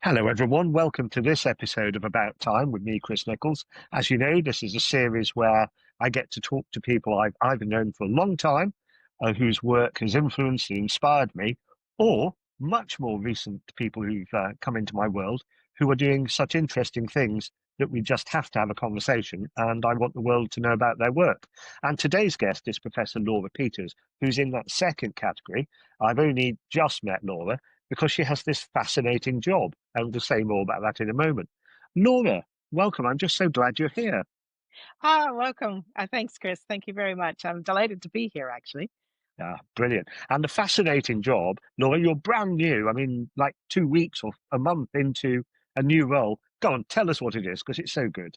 Hello, everyone. Welcome to this episode of About Time with me, Chris Nichols. As you know, this is a series where I get to talk to people I've either known for a long time, whose work has influenced and inspired me, or much more recent people who've come into my world who are doing such interesting things that we just have to have a conversation, and I want the world to know about their work. And today's guest is Professor Laura Peters, who's in that second category. I've only just met Laura, because she has this fascinating job. And we'll say more about that in a moment. Laura, welcome. I'm just so glad you're here. Welcome. Thanks, Chris. Thank you very much. I'm delighted to be here, actually. Brilliant. And a fascinating job. Laura, you're brand new. I mean, like 2 weeks or a month into a new role. Go on, tell us what it is, because it's so good.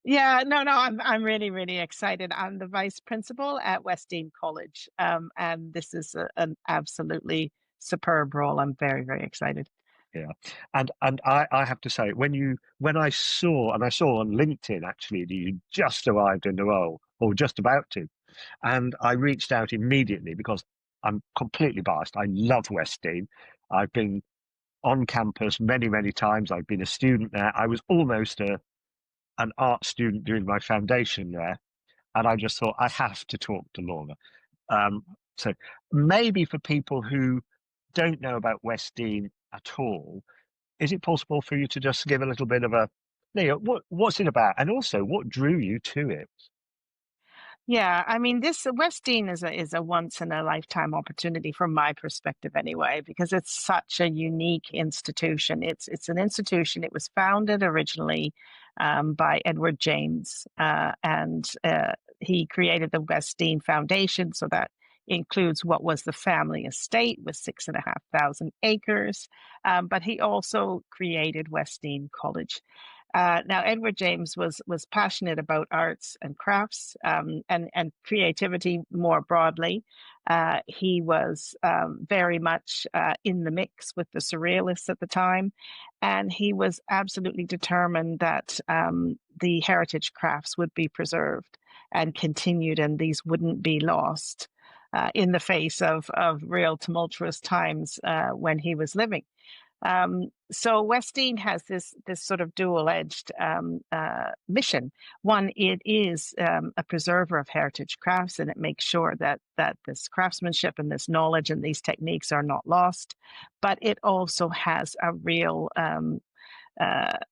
Yeah, no, I'm really, really excited. I'm the vice principal at Westdean College, and this is an absolutely superb role. I'm very, very excited. Yeah. And I have to say, when I saw on LinkedIn actually that you just arrived in the role, or just about to, and I reached out immediately because I'm completely biased. I love Westdean. I've been on campus many, many times. I've been a student there. I was almost an art student doing my foundation there. And I just thought, I have to talk to Laura. Um, so maybe for people who don't know about Westdean at all, is it possible for you to just give a little bit of what's it about? And also, what drew you to it? Yeah, I mean, this Westdean is a once in a lifetime opportunity from my perspective, anyway, because it's such a unique institution. It's an institution. It was founded originally by Edward James, and he created the Westdean Foundation, so that includes what was the family estate with 6,500 acres. But he also created Westdean College. Now, Edward James was passionate about arts and crafts, and creativity more broadly. He was very much in the mix with the Surrealists at the time, and he was absolutely determined that the heritage crafts would be preserved and continued, and these wouldn't be lost in the face of real tumultuous times when he was living. So Westdean has this sort of dual-edged mission. One, it is a preserver of heritage crafts, and it makes sure that this craftsmanship and this knowledge and these techniques are not lost. But it also has a real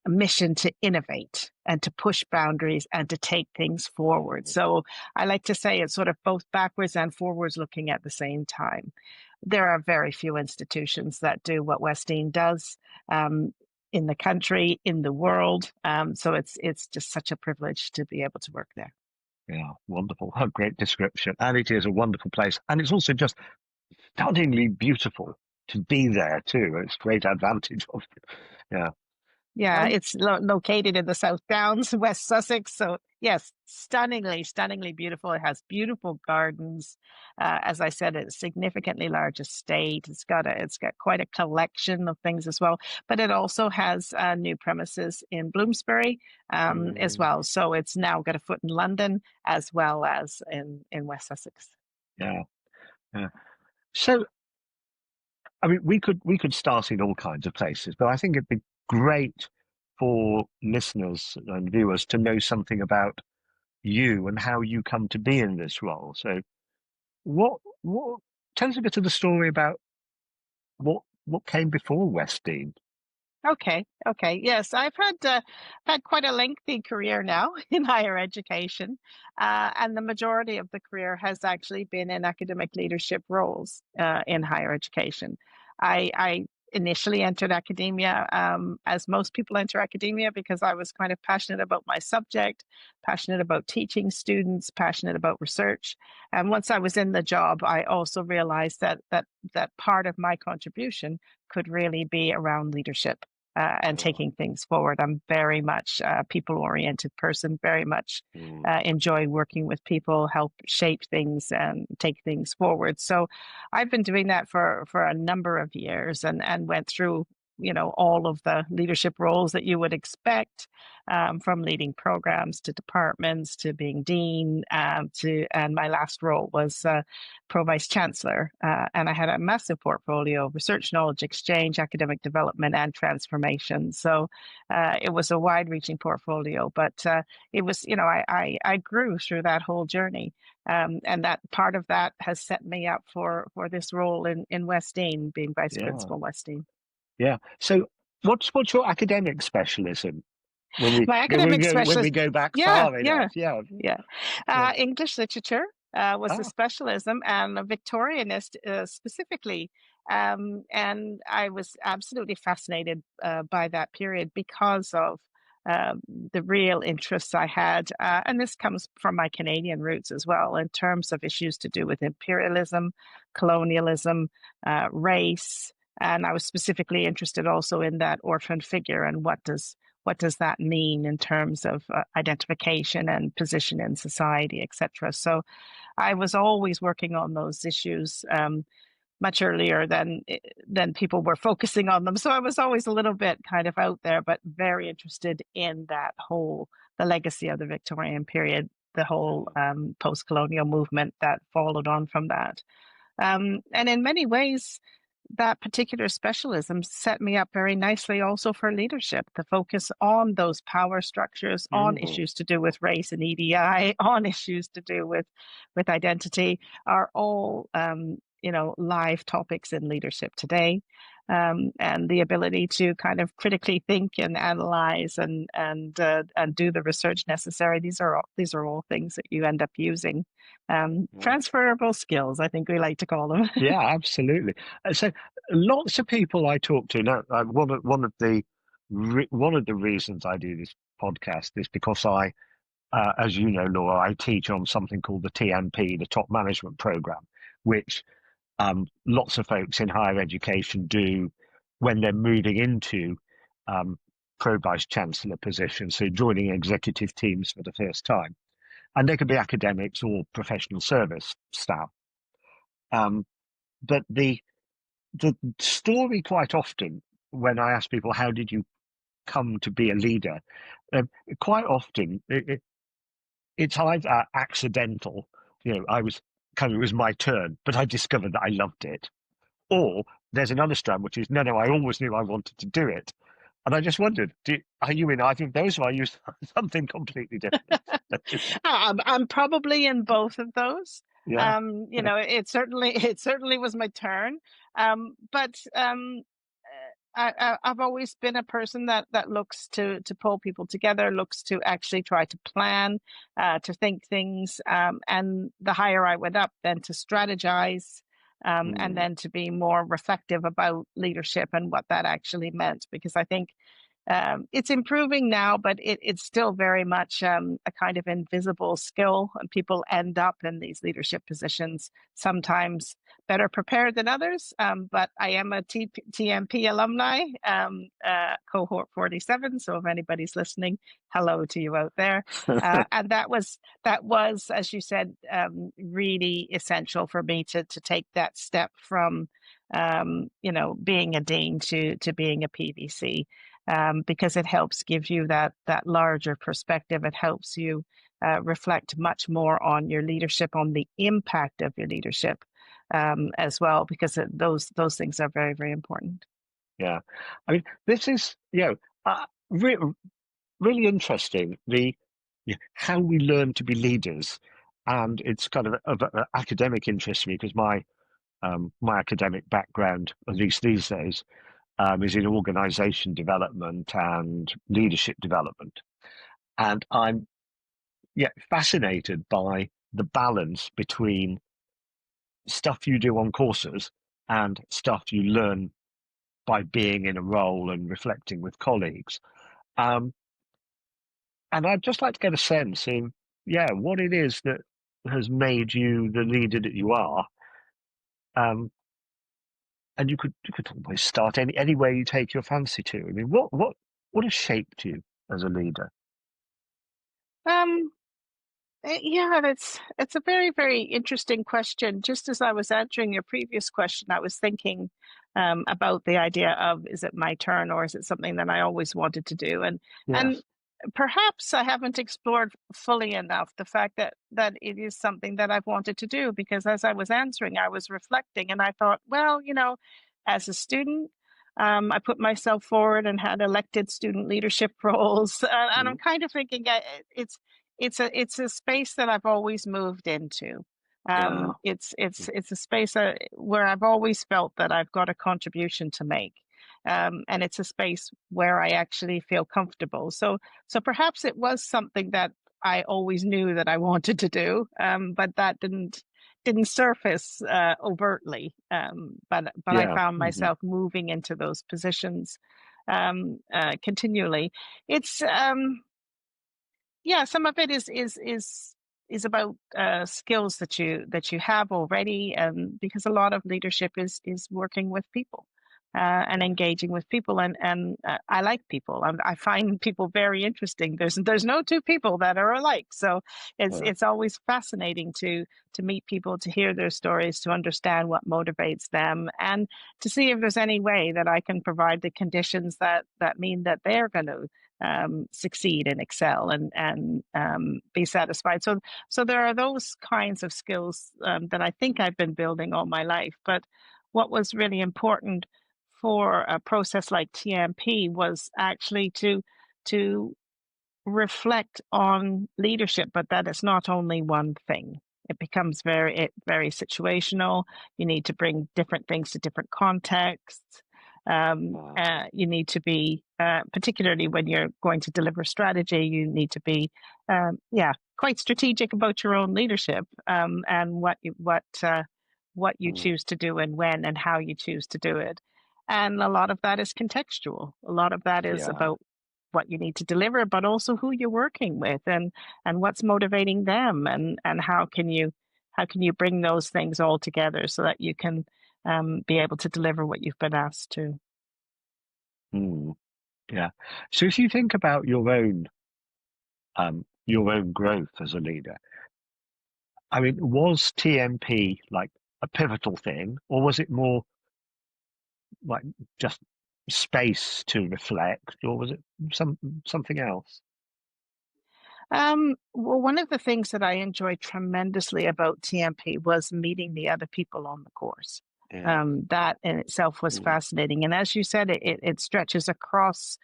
mission to innovate and to push boundaries and to take things forward. So I like to say it's sort of both backwards and forwards looking at the same time. There are very few institutions that do what Westdean does in the country, in the world. So it's just such a privilege to be able to work there. Yeah, wonderful. A great description. And it is a wonderful place. And it's also just stunningly beautiful to be there too. It's great advantage of it. Yeah. Yeah, Um, it's located in the South Downs, West Sussex. So yes, stunningly beautiful. It has beautiful gardens. As I said, it's a significantly large estate. It's got quite a collection of things as well. But it also has new premises in Bloomsbury as mm, well. So it's now got a foot in London as well as in West Sussex. yeah, yeah. So, I mean, we could start in all kinds of places, but I think it'd be great for listeners and viewers to know something about you and how you come to be in this role. So, what tell us a bit of the story about what came before Westdean. Okay. Yes, I've had quite a lengthy career now in higher education, and the majority of the career has actually been in academic leadership roles in higher education. I initially entered academia, as most people enter academia, because I was kind of passionate about my subject, passionate about teaching students, passionate about research. And once I was in the job, I also realized that part of my contribution could really be around leadership and Oh, taking things forward. I'm very much a people oriented person, very much mm, enjoy working with people, help shape things and take things forward. So I've been doing that for a number of years and went through all of the leadership roles that you would expect, from leading programs to departments to being dean, and my last role was pro vice chancellor, and I had a massive portfolio of research, knowledge exchange, academic development, and transformation. So it was a wide-reaching portfolio, but it was, I grew through that whole journey. And that part of that has set me up for this role in Westdean, being vice Yeah. principal Westdean. Yeah. So what's your academic specialism when My academic when we specialist, go back yeah, far yeah, enough? Yeah. yeah. Yeah. English literature was a Ah, specialism, and a Victorianist specifically. And I was absolutely fascinated by that period because of the real interests I had. And this comes from my Canadian roots as well, in terms of issues to do with imperialism, colonialism, race. And I was specifically interested also in that orphan figure and what does that mean in terms of identification and position in society, etc. So I was always working on those issues much earlier than people were focusing on them. So I was always a little bit kind of out there, but very interested in the legacy of the Victorian period, the whole post-colonial movement that followed on from that. And in many ways, that particular specialism set me up very nicely also for leadership. The focus on those power structures, on mm, issues to do with race and EDI, on issues to do with identity, are all live topics in leadership today. And the ability to kind of critically think and analyze and do the research necessary. These are all things that you end up using. yeah. Transferable skills, I think we like to call them. Yeah, absolutely. So lots of people I talk to now, one of the reasons I do this podcast is because as you know, Laura, I teach on something called the TMP, the Top Management Program, which lots of folks in higher education do when they're moving into pro vice chancellor positions, so joining executive teams for the first time, and they could be academics or professional service staff. But the story quite often when I ask people, how did you come to be a leader? Um, Quite often it's either accidental, it was my turn, but I discovered that I loved it. Or there's another strand, which is, no, I always knew I wanted to do it. And I just wondered, are you in either of those or are you something completely different? I'm probably in both of those. Yeah. It certainly was my turn. But I've always been a person that looks to pull people together, looks to actually try to plan, to think things, and the higher I went up, then to strategize. And Mm, then to be more reflective about leadership and what that actually meant, because I think it's improving now, but it's still very much a kind of invisible skill, and people end up in these leadership positions sometimes better prepared than others. But I am a TMP alumni, cohort 47. So if anybody's listening, hello to you out there. And that was, as you said, really essential for me to take that step from being a dean to being a PVC, because it helps give you that larger perspective. It helps you reflect much more on your leadership, on the impact of your leadership, as well, because those things are very, very important. yeah. I mean, this is, re really interesting, how we learn to be leaders. And it's kind of an academic interest to me because my academic background, at least these days, is in organization development and leadership development. And I'm fascinated by the balance between stuff you do on courses and stuff you learn by being in a role and reflecting with colleagues. Um, and I'd just like to get a sense in, what it is that has made you the leader that you are. Um, and you could almost start any way you take your fancy to. I mean, what has shaped you as a leader? Um, yeah, it's a very, very interesting question. Just as I was answering your previous question, I was thinking about the idea of, is it my turn or is it something that I always wanted to do? And Yes. perhaps I haven't explored fully enough the fact that it is something that I've wanted to do, because as I was answering, I was reflecting and I thought, well, as a student, I put myself forward and had elected student leadership roles, and I'm Mm. kind of thinking, it's a space that I've always moved into. Yeah. It's a space where I've always felt that I've got a contribution to make, and it's a space where I actually feel comfortable. So perhaps it was something that I always knew that I wanted to do, but that didn't surface overtly. But I Yeah. found Hmm. myself moving into those positions continually. It's Yeah, some of it is about skills that you have already, because a lot of leadership is working with people and Yeah. engaging with people, and I like people. I find people very interesting. There's no two people that are alike, so Yeah. it's always fascinating to meet people, to hear their stories, to understand what motivates them, and to see if there's any way that I can provide the conditions that mean that they're going to succeed and excel and be satisfied. So there are those kinds of skills that I think I've been building all my life. But what was really important for a process like TMP was actually to reflect on leadership, but that it's not only one thing. It becomes very situational. You need to bring different things to different contexts. Yeah. You need to be, particularly when you're going to deliver strategy, you need to be, quite strategic about your own leadership, and what you Mm. choose to do and when and how you choose to do it. And a lot of that is contextual. A lot of that is Yeah. about what you need to deliver, but also who you're working with and what's motivating them, and how can you bring those things all together so that you can be able to deliver what you've been asked to. Mm. Yeah. So if you think about your own growth as a leader, I mean, was TMP like a pivotal thing, or was it more like just space to reflect, or was it something else? Well, one of the things that I enjoyed tremendously about TMP was meeting the other people on the course. Yeah. That in itself was Mm. fascinating. And as you said, it stretches across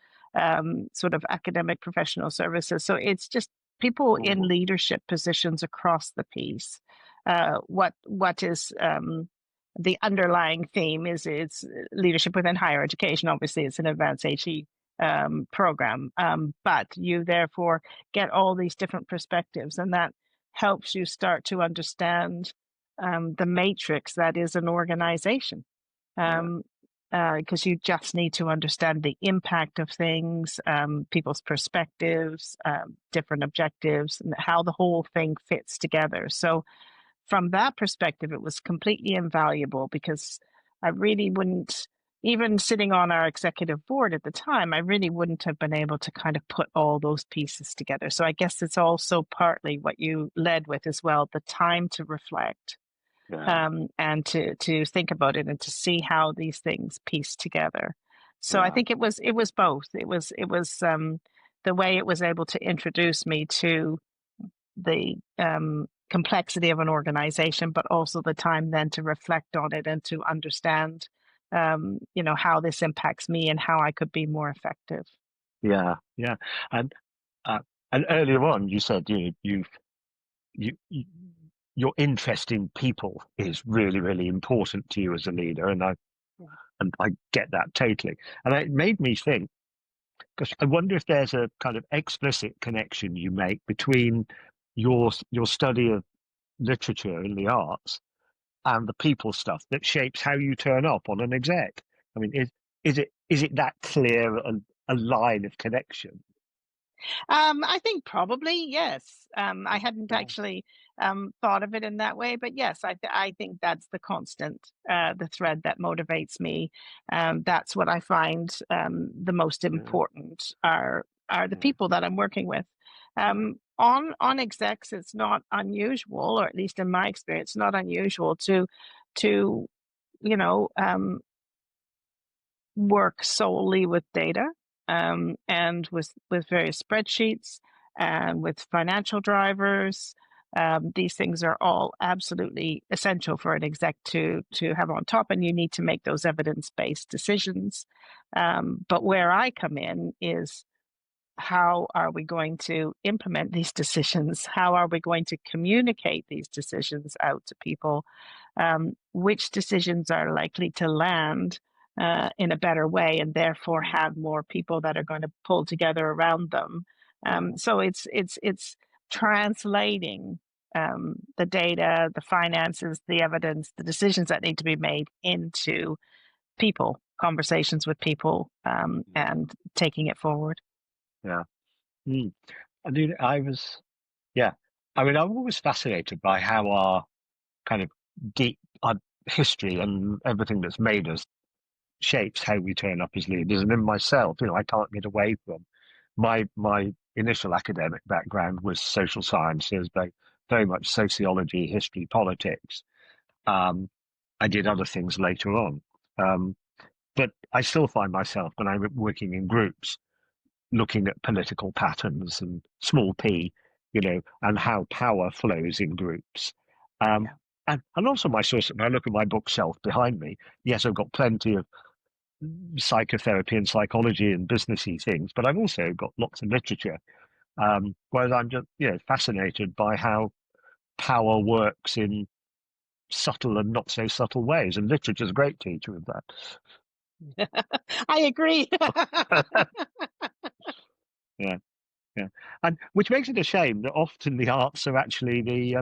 sort of academic professional services. So it's just people in Mm. leadership positions across the piece. What is the underlying theme is it's leadership within higher education. Obviously, it's an advanced HE program, but you therefore get all these different perspectives, and that helps you start to understand the matrix that is an organization. Yeah. Um, because you just need to understand the impact of things, people's perspectives, different objectives, and how the whole thing fits together. So, from that perspective, it was completely invaluable because I really wouldn't, even sitting on our executive board at the time, I really wouldn't have been able to kind of put all those pieces together. So I guess it's also partly what you led with as well, the time to reflect, Yeah. and to think about it and to see how these things piece together. So I Yeah. think it was both. It was the way it was able to introduce me to the complexity of an organization, but also the time then to reflect on it and to understand, how this impacts me and how I could be more effective. Yeah. Yeah. And uh, and earlier on, you said you your interest in people is really, really important to you as a leader, and I get that totally. And it made me think, because I wonder if there's a kind of explicit connection you make between your study of literature and the arts and the people stuff that shapes how you turn up on an exec. I mean, is it that clear a line of connection? I think probably yes. I hadn't Yeah. actually thought of it in that way, but yes, I think that's the constant, the thread that motivates me. That's what I find the most Yeah. important are the Yeah. people that I'm working with. Yeah. On execs, it's not unusual, or at least in my experience, not unusual to you know um, work solely with data, and with various spreadsheets and with financial drivers. These things are all absolutely essential for an exec to have on top, and you need to make those evidence-based decisions. But where I come in is, how are we going to implement these decisions? How are we going to communicate these decisions out to people? Which decisions are likely to land in a better way, and therefore have more people that are going to pull together around them? So it's translating the data, the finances, the evidence, the decisions that need to be made into people, conversations with people, and taking it forward. Yeah. Mm. I mean, yeah. I mean, I'm always fascinated by how our kind of deep history and everything that's made us shapes how we turn up as leaders. And in myself, I can't get away from my initial academic background was social sciences, very much sociology, history, politics. Um, I did other things later on. Um, but I still find myself, when I'm working in groups, looking at political patterns and small p, and how power flows in groups. Um, Yeah. and also my source, when I look at my bookshelf behind me, yes, I've got plenty of psychotherapy and psychology and businessy things, but I've also got lots of literature. Whereas I'm just, fascinated by how power works in subtle and not so subtle ways. And literature's a great teacher of I agree. that. Yeah. Yeah, and which makes it a shame that often the arts are actually the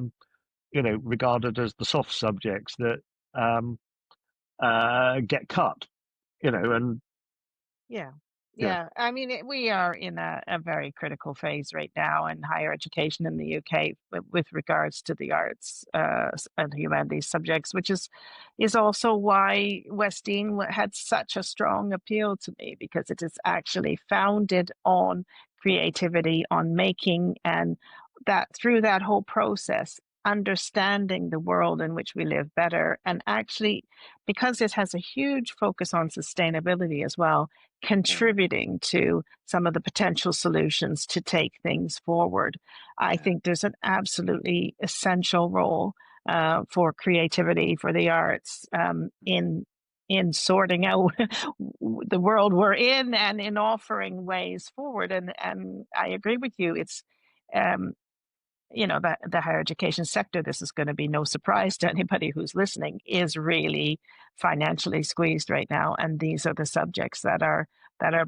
regarded as the soft subjects that um, get cut. And Yeah. yeah, Yeah. I mean, we are in a very critical phase right now in higher education in the UK with regards to the arts and humanities subjects, which is also why Westdean had such a strong appeal to me, because it is actually founded on creativity, on making, and that through that whole process, understanding the world in which we live better. And actually, because it has a huge focus on sustainability as well, yeah, contributing to some of the potential solutions to take things forward. I yeah, think there's an absolutely essential role for creativity, for the arts, in sorting out the world we're in, and in offering ways forward. And I agree with you. It's um, the higher education sector, this is going to be no surprise to anybody who's listening, is really financially squeezed right now, and these are the subjects that are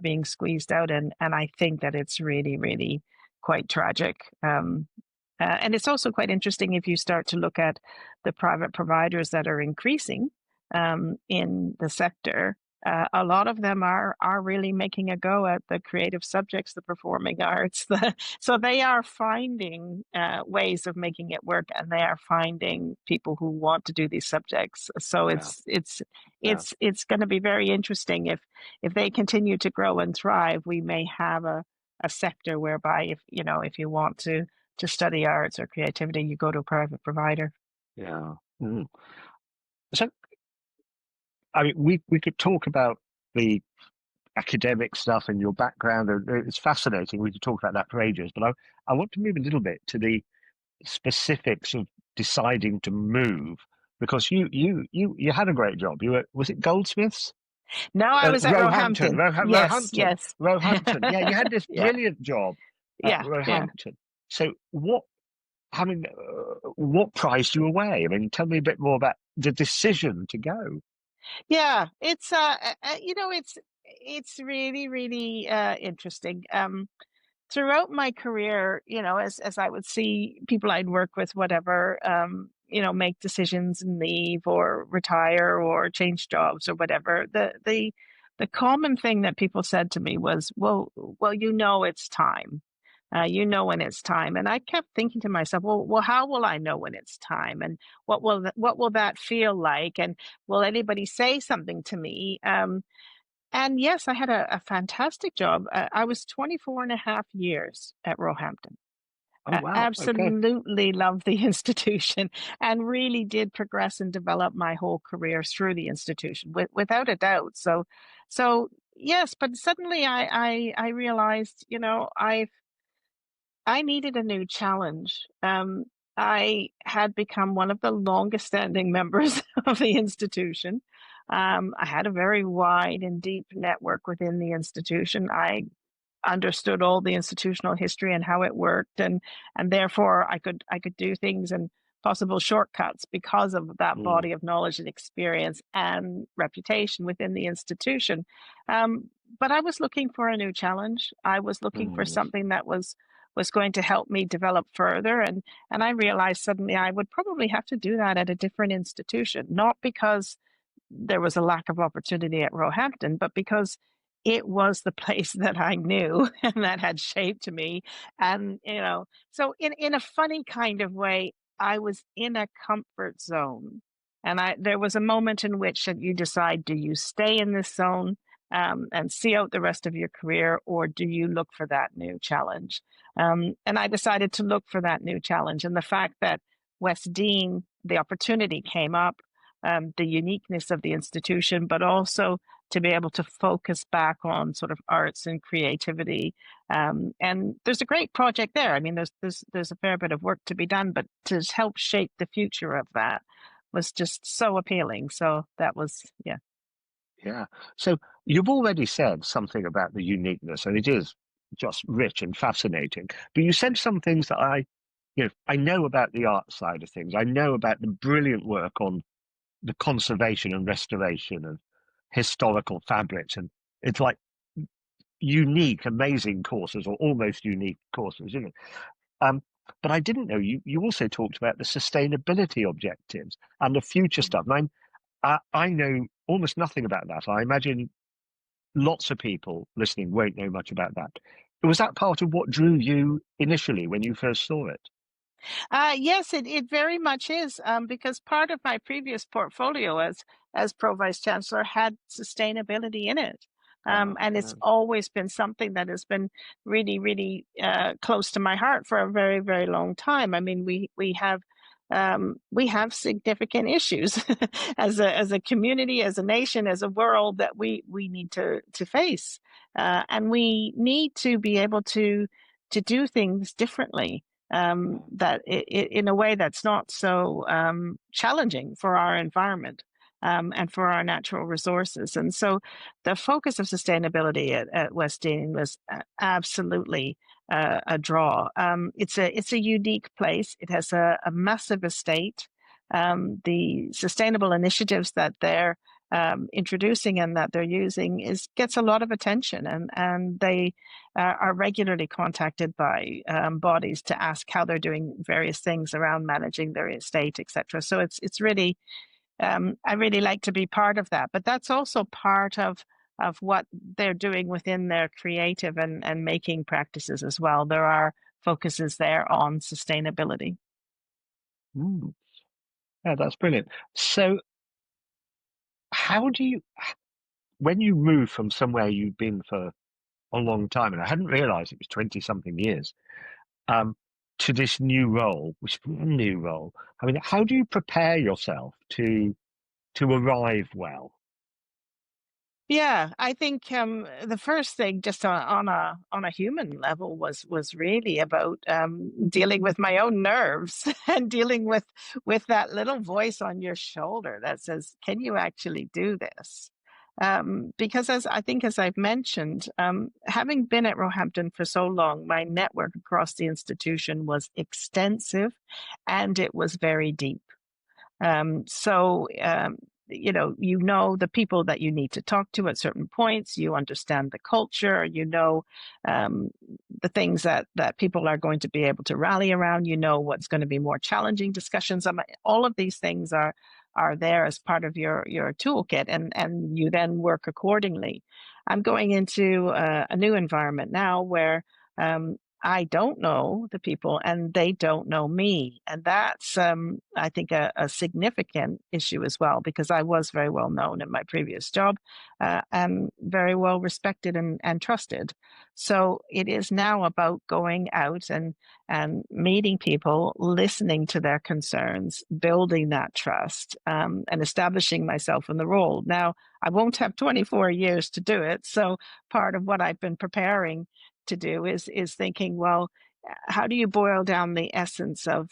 being squeezed out, and I think that it's really, really quite tragic. And it's also quite interesting if you start to look at the private providers that are increasing in the sector. A lot of them are really making a go at the creative subjects, the performing arts. So they are finding ways of making it work, and they are finding people who want to do these subjects. So yeah, yeah, it's going to be very interesting if they continue to grow and thrive. We may have a sector whereby, if you want to study arts or creativity, you go to a private provider. yeah. Mm. So, I mean, we could talk about the academic stuff and your background. And it's fascinating. We could talk about that for ages. But I want to move a little bit to the specifics of deciding to move, because you had a great job. You were, was it Goldsmiths? Now I was at Roehampton, Roehampton. Yes, Roehampton, yes. Roehampton. Yeah, you had this Yeah, brilliant job at yeah, yeah. Roehampton. So what? I mean, what prized you away? I mean, tell me a bit more about the decision to go. Yeah, it's it's really, really interesting. Throughout my career, as I would see people I'd work with, whatever, make decisions and leave or retire or change jobs or whatever, the common thing that people said to me was, well, it's time. When it's time. And I kept thinking to myself, well, how will I know when it's time? And what will that feel like? And will anybody say something to me? And yes, I had a fantastic job. I was 24 and a half years at Roehampton. Oh wow, okay, Absolutely loved the institution, and really did progress and develop my whole career through the institution, without a doubt. So So yes, but suddenly I realized, I needed a new challenge. I had become one of the longest standing members of the institution. I had a very wide and deep network within the institution. I understood all the institutional history and how it worked, and therefore I could do things and possible shortcuts because of that Mm, body of knowledge and experience and reputation within the institution. Um, but I was looking for a new challenge. I was looking for mm, something that was going to help me develop further, and I realized suddenly I would probably have to do that at a different institution, not because there was a lack of opportunity at Roehampton, but because it was the place that I knew and that had shaped me. And, so in a funny kind of way, I was in a comfort zone. And there was a moment in which you decide, do you stay in this zone and see out the rest of your career, or do you look for that new challenge? And I decided to look for that new challenge. And the fact that West Dean, the opportunity came up, the uniqueness of the institution, but also to be able to focus back on sort of arts and creativity. And there's a great project there. I mean, there's a fair bit of work to be done, but to help shape the future of that was just so appealing. So that was, yeah. yeah. So you've already said something about the uniqueness, and it is just rich and fascinating. But you said some things that I know about the art side of things. I know about the brilliant work on the conservation and restoration of historical fabrics, and it's like unique, amazing courses, or almost unique courses, isn't it? Um, but I didn't know you also talked about the sustainability objectives and the future stuff. And I know almost nothing about that. I imagine lots of people listening won't know much about that. Was that part of what drew you initially when you first saw it? Yes, it very much is, because part of my previous portfolio as pro vice chancellor had sustainability in it. And it's always been something that has been really, really close to my heart for a very, very long time. I mean, we have significant issues as a community, as a nation, as a world that we need to face, and we need to be able to do things differently, that in a way that's not so challenging for our environment, and for our natural resources. And so the focus of sustainability at West Dean was absolutely a draw. It's a unique place. It has a massive estate. The sustainable initiatives that they're introducing and that they're using gets a lot of attention, and they are regularly contacted by bodies to ask how they're doing various things around managing their estate, etc. So it's really, I really like to be part of that. But that's also part of what they're doing within their creative and making practices as well. There are focuses there on sustainability. Mm, yeah, that's brilliant. So, how do you, when you move from somewhere you've been for a long time, and I hadn't realized it was 20 something years, um, to this new role, which is a new role, I mean, how do you prepare yourself to arrive well? Yeah, I think the first thing, just on a human level, was really about dealing with my own nerves and dealing with that little voice on your shoulder that says, "Can you actually do this?" Because as I've mentioned, having been at Roehampton for so long, my network across the institution was extensive, and it was very deep. So, you know the people that you need to talk to at certain points. You understand the culture. You know um, the things that people are going to be able to rally around. You know what's going to be more challenging discussions. All of these things are there as part of your toolkit, and you then work accordingly. I'm going into a new environment now where um, I don't know the people and they don't know me. And that's, I think, a significant issue as well, because I was very well known in my previous job, and very well respected and trusted. So it is now about going out and meeting people, listening to their concerns, building that trust, and establishing myself in the role. Now, I won't have 24 years to do it. So part of what I've been preparing to do is thinking, well, how do you boil down the essence of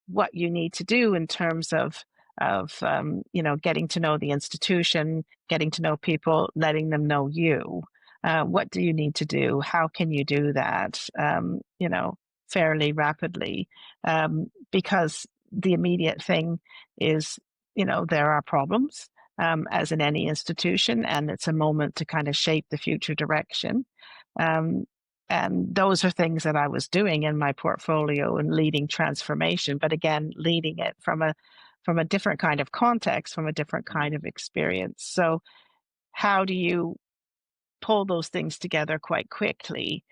what you need to do in terms of getting to know the institution, getting to know people, letting them know you. What do you need to do? How can you do that? Fairly rapidly, because the immediate thing is, there are problems, as in any institution, and it's a moment to kind of shape the future direction. Um, and those are things that I was doing in my portfolio and leading transformation, but again, leading it from a different kind of context, from a different kind of experience. So, how do you pull those things together quite quickly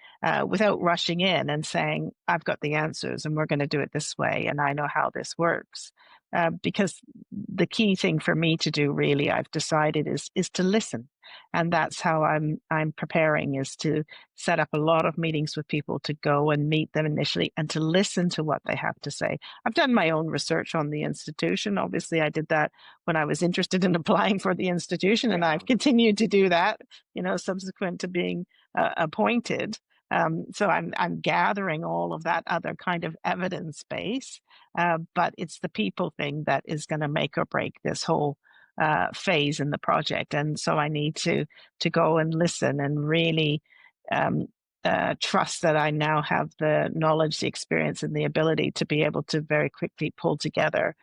without rushing in and saying, I've got the answers and we're going to do it this way and I know how this works? Because the key thing for me to do, really, I've decided is to listen. And that's how I'm preparing, is to set up a lot of meetings with people, to go and meet them initially and to listen to what they have to say. I've done my own research on the institution. Obviously, I did that when I was interested in applying for the institution, and I've continued to do that, subsequent to being appointed. So I'm gathering all of that other kind of evidence base, but it's the people thing that is going to make or break this whole phase in the project. And so I need to go and listen and really trust that I now have the knowledge, the experience, and the ability to be able to very quickly pull together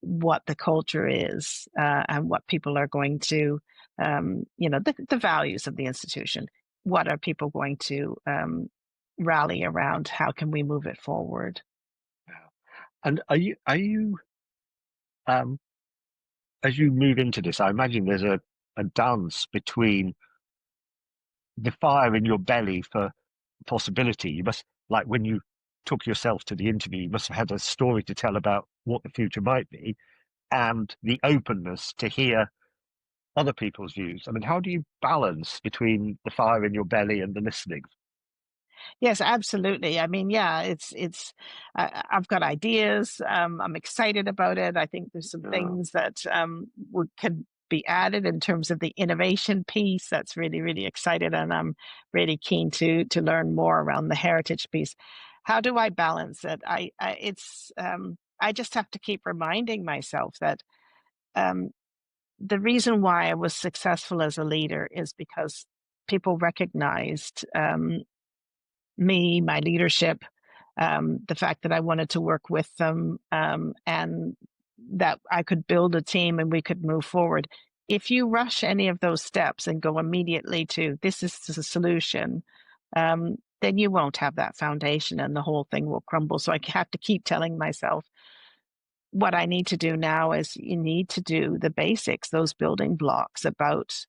what the culture is, and what people are going to, the values of the institution. What are people going to rally around? How can we move it forward? And are you um, as you move into this, I imagine there's a dance between the fire in your belly for possibility. You must, like when you took yourself to the interview, you must have had a story to tell about what the future might be, and the openness to hear other people's views. I mean, how do you balance between the fire in your belly and the listening? Yes, absolutely. I mean, yeah, I've got ideas. I'm excited about it. I think there's some Yeah. things that could be added in terms of the innovation piece. That's really, really excited. And I'm really keen to learn more around the heritage piece. How do I balance it? I just have to keep reminding myself that um, the reason why I was successful as a leader is because people recognized me, my leadership, the fact that I wanted to work with them, and that I could build a team and we could move forward. If you rush any of those steps and go immediately to this is the solution, then you won't have that foundation and the whole thing will crumble. So I have to keep telling myself, what I need to do now is you need to do the basics, those building blocks about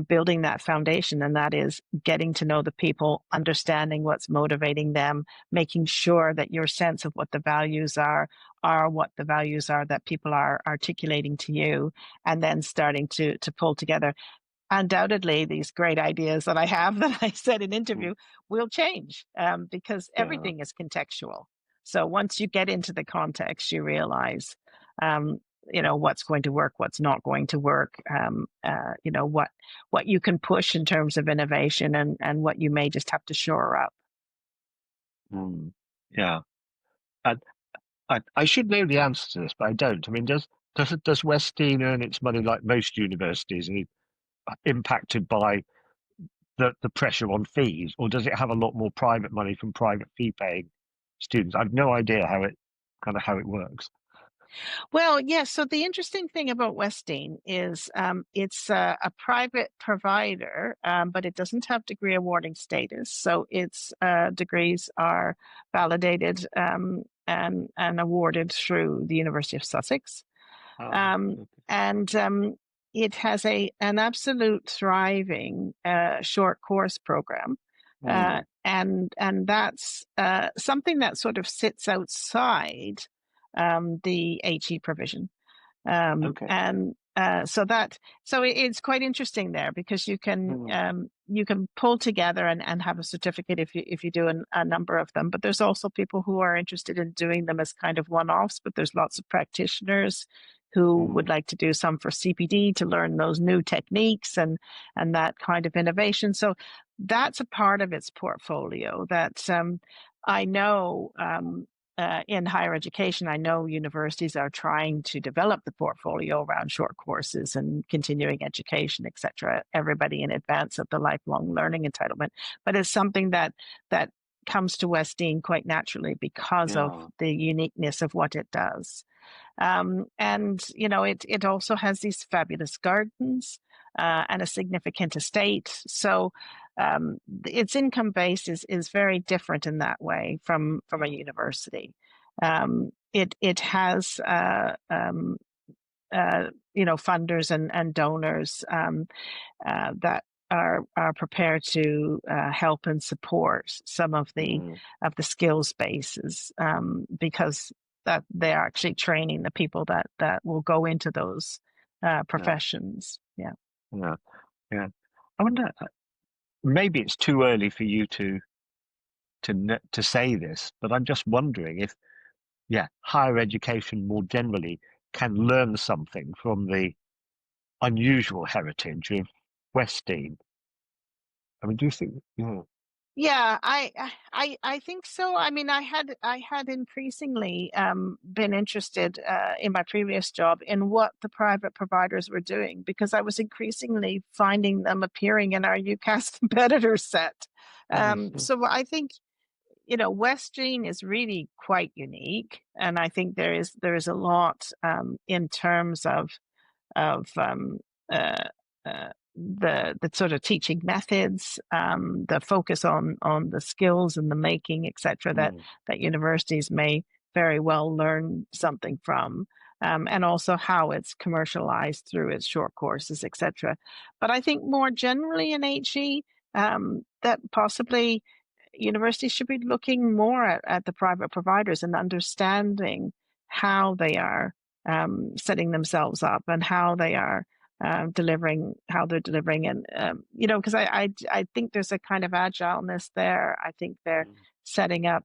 building that foundation. And that is getting to know the people, understanding what's motivating them, making sure that your sense of what the values are what the values are that people are articulating to you, and then starting to pull together. Undoubtedly, these great ideas that I have that I said in Mm. interview will change, because Yeah. everything is contextual. So once you get into the context, you realize, um, what's going to work, what's not going to work, what you can push in terms of innovation, and what you may just have to shore up. Mm. Yeah. And I should know the answer to this, but I don't. I mean, does Westdean earn its money like most universities, and impacted by the pressure on fees, or does it have a lot more private money from private fee paying students? I've no idea how it works. Well, yes. So the interesting thing about Westdean is it's a private provider, but it doesn't have degree awarding status. So its degrees are validated and awarded through the University of Sussex. Um, Okay. and it has an absolute thriving short course program. Mm. And that's something that sort of sits outside the HE provision. Okay. So it's quite interesting there, because Mm. you can pull together and have a certificate if you do a number of them. But there's also people who are interested in doing them as kind of one-offs. But there's lots of practitioners who Mm. would like to do some for CPD to learn those new techniques and that kind of innovation. So that's a part of its portfolio that I know in higher education, I know universities are trying to develop the portfolio around short courses and continuing education, et cetera, everybody in advance of the lifelong learning entitlement. But it's something that comes to Westdean quite naturally because of Yeah. the uniqueness of what it does. And it also has these fabulous gardens and a significant estate. So its income base is very different in that way from a university. It has funders and donors that are prepared to help and support some of the Mm. skills bases because that they're actually training the people that will go into those Yeah. professions. Yeah. Yeah. Yeah. I wonder. Maybe it's too early for you to say this, but I'm just wondering if, yeah, higher education more generally can learn something from the unusual heritage of Westdean. I mean, do you think? Yeah. Yeah, I think so. I mean, I had increasingly been interested in my previous job in what the private providers were doing because I was increasingly finding them appearing in our UCAS competitor set. Mhm. So I think Westgene is really quite unique, and I think there is a lot in terms of the sort of teaching methods, the focus on the skills and the making, etc. Mm. That universities may very well learn something from, and also how it's commercialized through its short courses, etc. But I think more generally in HE, that possibly universities should be looking more at the private providers and understanding how they are setting themselves up and how they are how they're delivering. And, because I think there's a kind of agileness there. I think they're Mm. setting up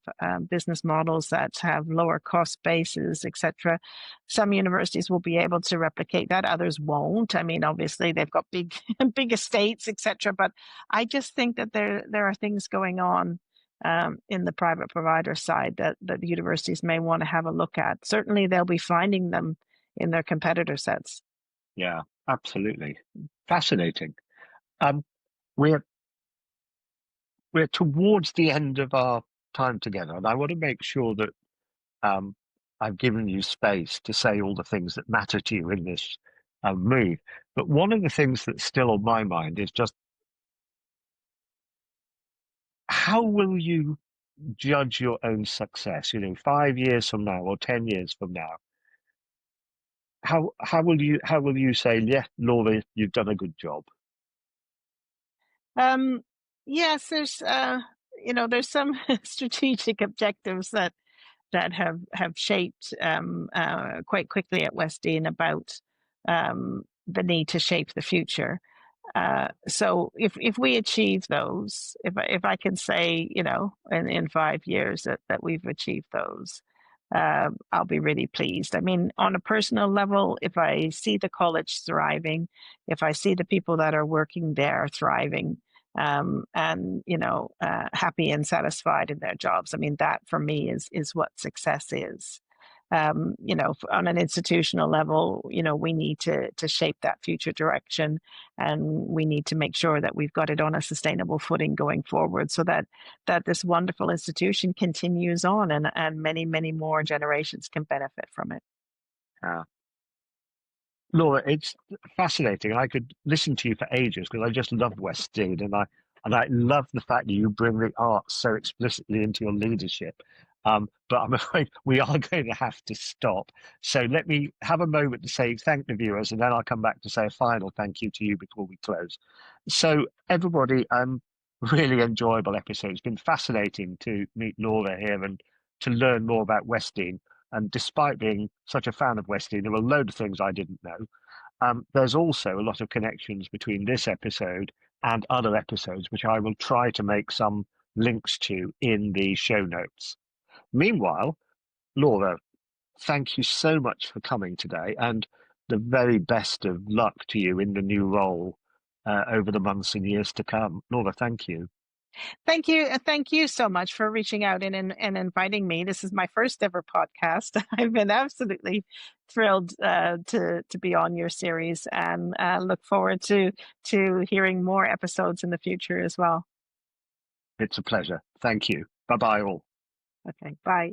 business models that have lower cost bases, etc. Some universities will be able to replicate that, others won't. I mean, obviously they've got big, big estates, etc. But I just think that there are things going on in the private provider side that the universities may want to have a look at. Certainly, they'll be finding them in their competitor sets. Yeah, absolutely. Fascinating. Um, we're we're towards the end of our time together, and I want to make sure that um, I've given you space to say all the things that matter to you in this move. But one of the things that's still on my mind is just how will you judge your own success? 5 years from now or 10 years from now, how will you say, yeah, Laura, you've done a good job? Um, yes, there's some strategic objectives that have shaped quite quickly at Westdean about the need to shape the future. So if we achieve those, if I can say, in 5 years that we've achieved those, I'll be really pleased. I mean, on a personal level, if I see the college thriving, if I see the people that are working there thriving, and happy and satisfied in their jobs, I mean, that for me is what success is. On an institutional level, we need to shape that future direction, and we need to make sure that we've got it on a sustainable footing going forward, so that this wonderful institution continues on, and many, many more generations can benefit from it. Uh, Laura, it's fascinating. I could listen to you for ages because I just love West Dean, and I love the fact that you bring the arts so explicitly into your leadership. But I'm afraid we are going to have to stop. So let me have a moment to say thank the viewers, and then I'll come back to say a final thank you to you before we close. So everybody, really enjoyable episode. It's been fascinating to meet Laura here and to learn more about West Dean. And despite being such a fan of Westdean, there were a load of things I didn't know. There's also a lot of connections between this episode and other episodes, which I will try to make some links to in the show notes. Meanwhile, Laura, thank you so much for coming today. And the very best of luck to you in the new role over the months and years to come. Laura, thank you. Thank you. Thank you so much for reaching out and inviting me. This is my first ever podcast. I've been absolutely thrilled to be on your series, and look forward to hearing more episodes in the future as well. It's a pleasure. Thank you. Bye bye, all. Okay, bye.